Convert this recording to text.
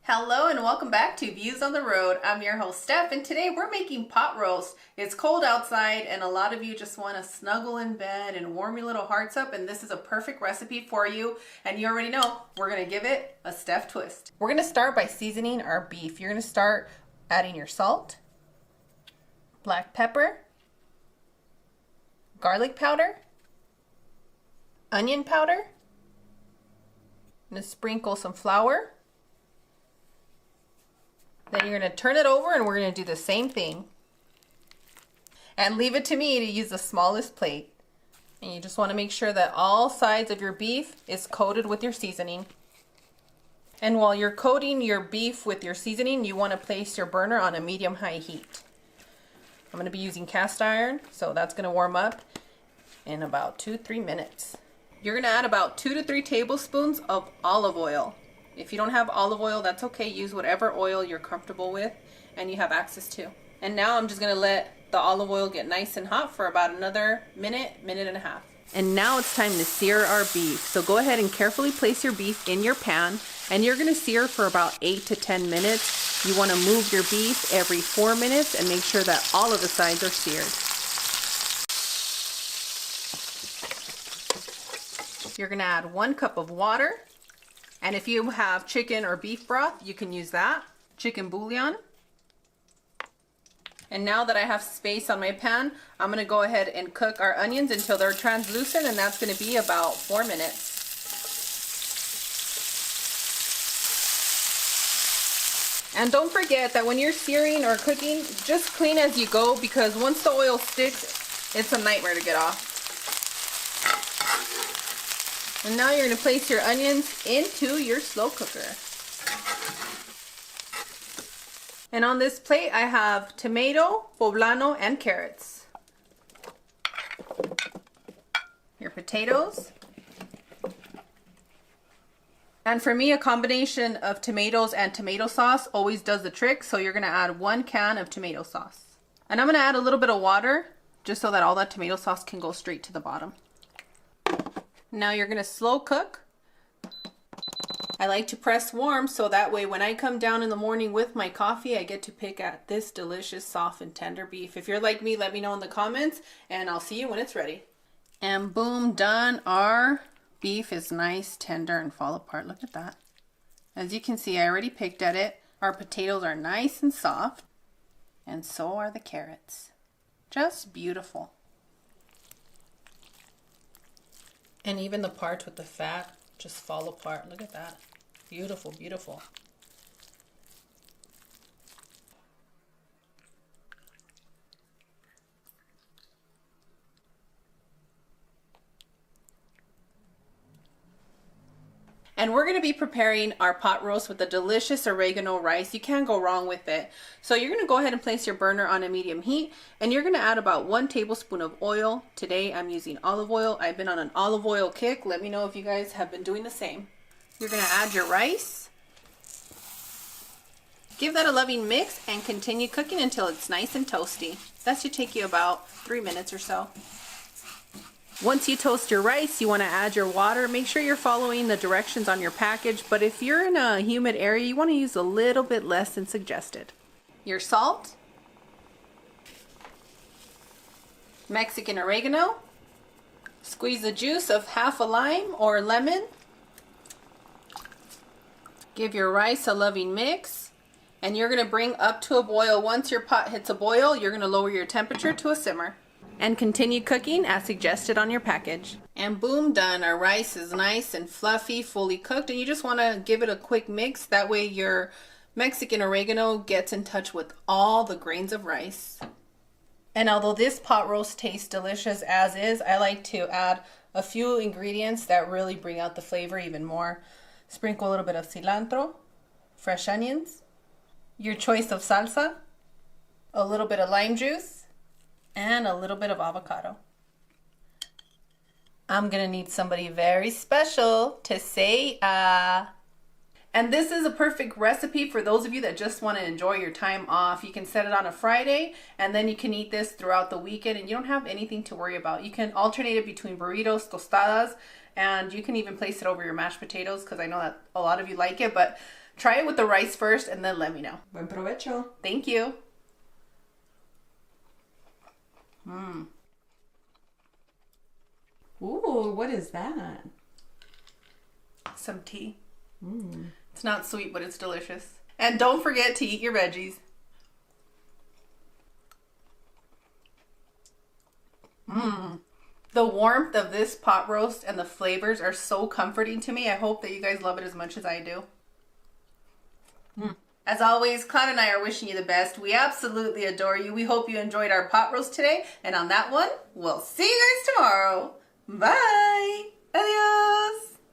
Hello and welcome back to Views on the Road. I'm your host Steph, and today we're making pot roast. It's cold outside and a lot of you just want to snuggle in bed and warm your little hearts up, and this is a perfect recipe for you. And you already know we're going to give it a Steph twist. We're going to start by seasoning our beef. You're going to start adding your salt, black pepper, garlic powder, onion powder. I'm going to sprinkle some flour. Then you're going to turn it over and we're going to do the same thing. And leave it to me to use the smallest plate. And you just want to make sure that all sides of your beef is coated with your seasoning. And while you're coating your beef with your seasoning, you want to place your burner on a medium-high heat. I'm going to be using cast iron, so that's going to warm up in about 2-3 minutes. You're going to add about 2 to 3 tablespoons of olive oil. If you don't have olive oil, that's okay. Use whatever oil you're comfortable with and you have access to. And now I'm just going to let the olive oil get nice and hot for about another minute and a half. And now it's time to sear our beef. So go ahead and carefully place your beef in your pan, and you're going to sear for about 8 to 10 minutes. You want to move your beef every 4 minutes and make sure that all of the sides are seared. You're going to add 1 cup of water. And if you have chicken or beef broth, you can use that. Chicken bouillon. And now that I have space on my pan, I'm going to go ahead and cook our onions until they're translucent, and that's going to be about 4 minutes. And don't forget that when you're searing or cooking, just clean as you go, because once the oil sticks, it's a nightmare to get off. And now you're going to place your onions into your slow cooker. And on this plate I have tomato, poblano, and carrots. Your potatoes. And for me, a combination of tomatoes and tomato sauce always does the trick, so you're going to add 1 can of tomato sauce. And I'm going to add a little bit of water just so that all that tomato sauce can go straight to the bottom. Now you're going to slow cook. I like to press warm so that way when I come down in the morning with my coffee, I get to pick at this delicious, soft, and tender beef. If you're like me, let me know in the comments, and I'll see you when it's ready. And boom, done. Our beef is nice, tender, and fall apart. Look at that. As you can see, I already picked at it. Our potatoes are nice and soft, and so are the carrots. Just beautiful. And even the parts with the fat just fall apart. Look at that. Beautiful, beautiful. And we're going to be preparing our pot roast with the delicious oregano rice. You can't go wrong with it. So you're going to go ahead and place your burner on a medium heat, and you're going to add about 1 tablespoon of oil. Today I'm using olive oil. I've been on an olive oil kick. Let me know if you guys have been doing the same. You're going to add your rice. Give that a loving mix and continue cooking until it's nice and toasty. That should take you about 3 minutes or so. Once you toast your rice, you want to add your water. Make sure you're following the directions on your package, but if you're in a humid area, you want to use a little bit less than suggested. Your salt, Mexican oregano, squeeze the juice of half a lime or lemon. Give your rice a loving mix, and you're going to bring up to a boil. Once your pot hits a boil, you're going to lower your temperature to a simmer. And continue cooking as suggested on your package. And boom, done. Our rice is nice and fluffy, fully cooked, and you just want to give it a quick mix. That way your Mexican oregano gets in touch with all the grains of rice. And although this pot roast tastes delicious as is, I like to add a few ingredients that really bring out the flavor even more. Sprinkle a little bit of cilantro, fresh onions, your choice of salsa, a little bit of lime juice, and a little bit of avocado. I'm gonna need somebody very special to say And this is a perfect recipe for those of you that just want to enjoy your time off. You can set it on a Friday, and then you can eat this throughout the weekend, and you don't have anything to worry about. You can alternate it between burritos, tostadas, and you can even place it over your mashed potatoes, because I know that a lot of you like it. But Try it with the rice first and then let me know. Buen provecho. Thank you. Ooh, what is that? Some tea. It's not sweet, but it's delicious. And don't forget to eat your veggies. The warmth of this pot roast and the flavors are so comforting to me. I hope that you guys love it as much as I do. As always, Clown and I are wishing you the best. We absolutely adore you. We hope you enjoyed our pot roast today. And on that one, we'll see you guys tomorrow. Bye. Adios.